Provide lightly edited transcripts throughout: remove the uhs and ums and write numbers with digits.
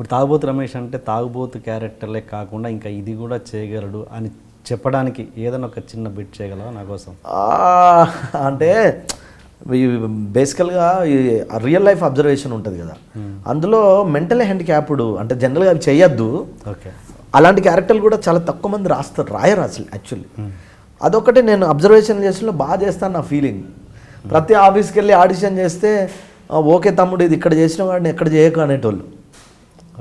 ఇప్పుడు తాగుబోతు రమేష్ అంటే తాగుబోతు క్యారెక్టర్లే కాకుండా ఇంకా ఇది కూడా చేయగలడు అని చెప్పడానికి ఏదైనా ఒక చిన్న బిట్ చేయగలవా నా కోసం? అంటే బేసికల్గా రియల్ లైఫ్ అబ్జర్వేషన్ ఉంటుంది కదా, అందులో మెంటల్ హ్యాండిక్యాప్డ్ అంటే జనరల్గా అవి చేయొద్దు, ఓకే, అలాంటి క్యారెక్టర్లు కూడా చాలా తక్కువ మంది రాయరు అసలు యాక్చువల్లీ. అదొకటి నేను అబ్జర్వేషన్ చేసిన బాగా చేస్తాను నా ఫీలింగ్. ప్రతి ఆఫీస్కి వెళ్ళి ఆడిషన్ చేస్తే ఓకే తమ్ముడు ఇది ఇక్కడ చేసిన వాడిని ఎక్కడ చేయకు అనేటోళ్ళు.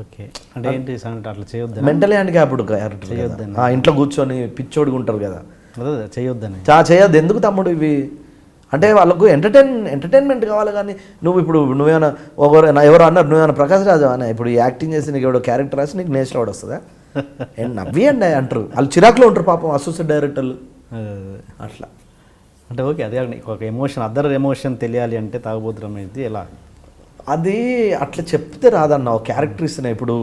ఓకే, అంటే ఏంటి అట్లా చేయొద్దు, మెంటల్ హ్యాండిక్యాప్డ్ క్యారెక్టర్ చేయొద్దని, ఇంట్లో కూర్చొని పిచ్చోడిగా ఉంటారు కదా, చేయొద్దని. చేయొద్దు ఎందుకు తమ్ముడు ఇవి అంటే వాళ్ళకు ఎంటర్టైన్మెంట్ కావాలి. కానీ నువ్వేమైనా ఎవరు అన్నారు నువ్వేమైనా ప్రకాశ్ రాజు అనే ఇప్పుడు యాక్టింగ్ చేసి నీకు ఎవడో క్యారెక్టర్ రాసి నీకు నేషనల్ అవార్డు వస్తుందా? నవ్వి అండి అంటారు వాళ్ళు, చిరాకులో ఉంటారు పాపం అసోసియేట్ డైరెక్టర్లు అట్లా. అంటే ఓకే, అదే ఒక ఎమోషన్, అదర్ ఎమోషన్ తెలియాలి అంటే తాగుబోతురం అనేది ఎలా? అది అట్లా చెప్తే రాదన్న, ఒక క్యారెక్టర్ ఇస్తున్నా. ఇప్పుడు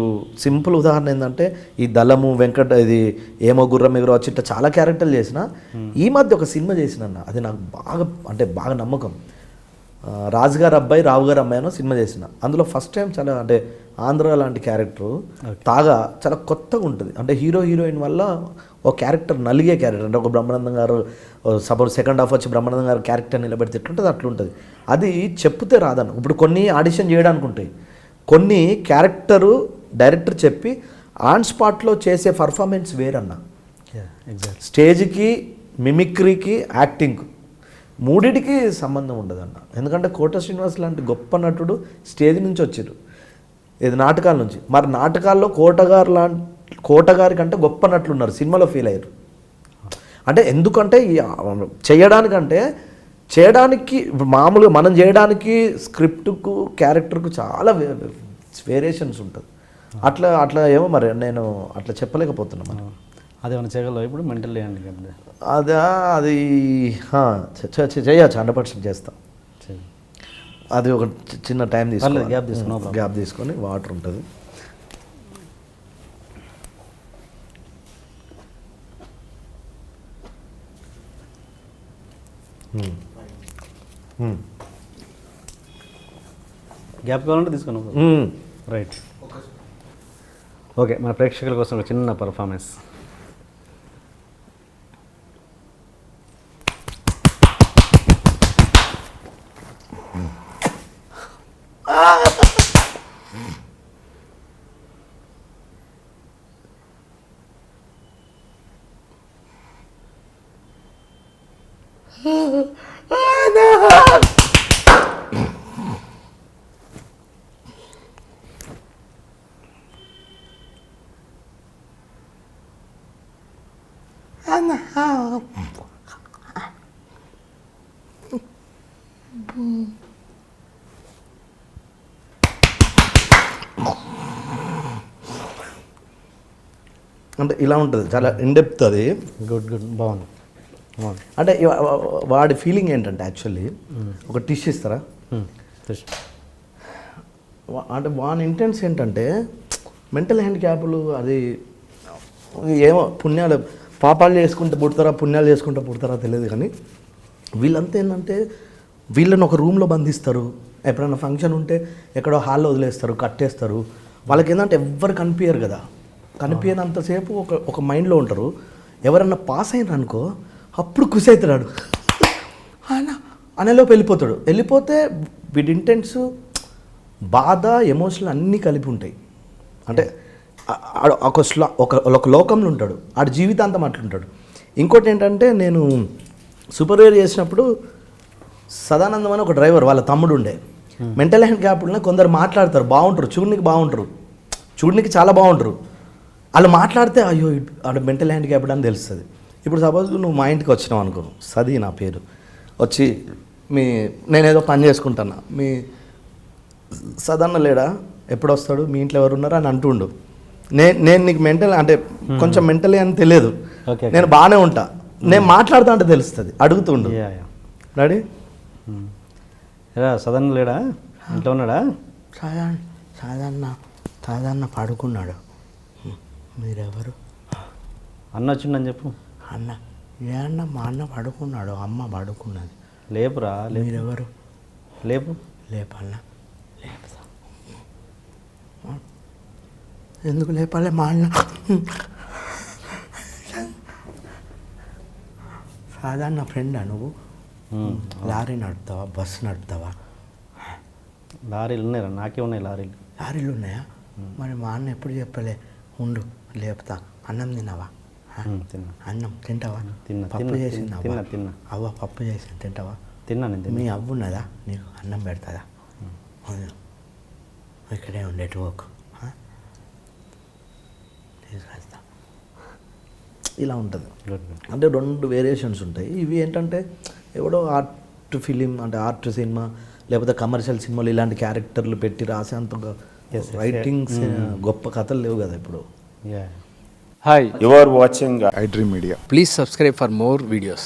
సింపుల్ ఉదాహరణ ఏంటంటే ఈ దళము వెంకట ఇది ఏమో గుర్రం ఎగురు వచ్చి ఇట్లా చాలా క్యారెక్టర్లు చేసిన. ఈ మధ్య ఒక సినిమా చేసిన అన్న, అది నాకు బాగా నమ్మకం. రాజుగారు అబ్బాయి రావుగారు అమ్మాయి అనో సినిమా చేసిన. అందులో ఫస్ట్ టైం చాలా అంటే ఆంధ్ర లాంటి క్యారెక్టరు చాలా కొత్తగా ఉంటుంది. అంటే హీరోయిన్ వల్ల ఒక క్యారెక్టర్ నలిగే క్యారెక్టర్, అంటే ఒక బ్రహ్మానందం గారు సపోజ్ సెకండ్ హాఫ్ వచ్చి బ్రహ్మానందం గారు క్యారెక్టర్ నిలబెడితే ఎట్లుంటుంది అట్లుంటుంది. అది చెప్తే రాదన్న. ఇప్పుడు కొన్ని ఆడిషన్ చేయడానికి ఉంటాయి, కొన్ని క్యారెక్టరు డైరెక్టర్ చెప్పి ఆన్ స్పాట్లో చేసే పర్ఫార్మెన్స్ వేరన్న. స్టేజ్కి మిమిక్రీకి యాక్టింగ్కి మూడిటికి సంబంధం ఉండదన్న. ఎందుకంటే కోట శ్రీనివాస్ లాంటి గొప్ప నటుడు స్టేజ్ నుంచి వచ్చారు, ఇది నాటకాల నుంచి. మరి నాటకాల్లో కోటగారి కంటే గొప్ప నటులు ఉన్నారు, సినిమాలో ఫీల్ అయ్యారు. అంటే ఎందుకంటే చేయడానికి మామూలుగా మనం చేయడానికి స్క్రిప్ట్కు క్యారెక్టర్కు చాలా వేరియేషన్స్ ఉంటుంది. అట్లా ఏమో మరి నేను అట్లా చెప్పలేకపోతున్నా. మనం అదేమన్నా చేయగలవు ఇప్పుడు మెంటల్ హ్యాండిక్యాప్? అది చేయొచ్చు, 100% చేస్తాం. అది ఒక చిన్న టైం తీసుకొని గ్యాప్ తీసుకొని వాటర్ ఉంటుంది. గ్యాప్ కావాలంటే తీసుకున్నాం. Right, okay. మన ప్రేక్షకుల కోసం ఒక చిన్న పర్ఫార్మెన్స్. అంటే ఇలా ఉంటుంది, చాలా ఇన్డెప్త్. అది గుడ్, బాగుంది. అంటే వాడి ఫీలింగ్ ఏంటంటే యాక్చువల్లీ ఒక టిష్ ఇస్తారా అంటే వాని ఇంటెన్స్ ఏంటంటే మెంటల్ హ్యాండిక్యాప్లు అది ఏమో పుణ్యాలు పాపాలు చేసుకుంటూ పుడతారా పుణ్యాలు చేసుకుంటూ పుడతారా తెలియదు. కానీ వీళ్ళంతా ఏంటంటే వీళ్ళని ఒక రూమ్లో బంధిస్తారు, ఎప్పుడైనా ఫంక్షన్ ఉంటే ఎక్కడో హాల్లో వదిలేస్తారు, కట్టేస్తారు. వాళ్ళకి ఏంటంటే ఎవ్వరు కనిపించరు కదా, కనిపించినంతసేపు ఒక మైండ్లో ఉంటారు. ఎవరన్నా పాస్ అయినారు అనుకో అప్పుడు ఖుషి అవుతాడు, అనేలోపు వెళ్ళిపోతే వీడి ఇంటెన్స్ బాధ ఎమోషనల్ అన్నీ కలిపి ఉంటాయి. అంటే ఒక లోకంలో ఉంటాడు, ఆడు జీవితాంతం అట్లుంటాడు. ఇంకోటి ఏంటంటే నేను సూపర్వేర్ చేసినప్పుడు సదానందం అని ఒక డ్రైవర్ వాళ్ళ తమ్ముడు ఉండే. మెంటల్ హ్యాండిక్యాప్డ్లో కొందరు మాట్లాడతారు, బాగుంటారు, చూడనికి చాలా బాగుంటారు. వాళ్ళు మాట్లాడితే అయ్యో ఆడ మెంటల్ హ్యాండిక్యాప్డ్ అని తెలుస్తుంది. ఇప్పుడు సపోజ్ నువ్వు మా ఇంటికి వచ్చినావు అనుకో, సది నా పేరు, వచ్చి నేనేదో పని చేసుకుంటున్నా, మీ సదన్న లేడా ఎప్పుడు వస్తాడు మీ ఇంట్లో ఎవరు ఉన్నారా అని అంటుండు. నేను నీకు మెంటల్ అంటే కొంచెం మెంటలీ అని తెలియదు, నేను బాగానే ఉంటా, నేను మాట్లాడుతా అంటే తెలుస్తుంది, అడుగుతుండు. రెడీ? సదన్న లేడా ఇంట్లో ఉన్నాడా? సాధారణ పడుకున్నాడు. మీరెవరు? అన్న వచ్చిండని చెప్పు. అన్న ఏ అన్న? మా అన్న పడుకున్నాడు, అమ్మ పడుకున్నది. లేపురా. మీరెవరు? లేపన్న లేపుతా. ఎందుకు లేపాలి మా అన్న సాధారణ ఫ్రెండా నువ్వు? లారీ నడుపుతావా, బస్సు నడుపుతావా? లారీలు ఉన్నాయిరా, నాకే ఉన్నాయి లారీలు. లారీలు ఉన్నాయా? మరి మా అన్న ఎప్పుడు చెప్పలే ఉండు లేపుతా. అన్నం తిన్నావా? తిన్నా. అన్నం తింటావా? తిన్నా, పప్పు తిన్నా, చేసింది తిన్నా, తిన్నా. అవ్వ పప్పు చేసింది తింటావా? తిన్నా నేను మీ తిన్నా. అవ్వ ఉన్నదా నీకు అన్నం పెడతాదా? ఇక్కడే ఉండేటి ఓకు తీసుకొస్తా. ఇలా ఉంటుంది. Good good. అంటే 2 వేరియేషన్స్ ఉంటాయి. ఇవి ఏంటంటే ఎవడో ఆర్ట్ ఫిలిం అంటే ఆర్ట్ సినిమా లేకపోతే కమర్షియల్ సినిమాలు ఇలాంటి క్యారెక్టర్లు పెట్టి రాసేంతగా రైటింగ్స్ గొప్ప కథలు లేవు కదా ఇప్పుడు. Yeah. Hi, You are watching iDream Media. Please subscribe for more videos.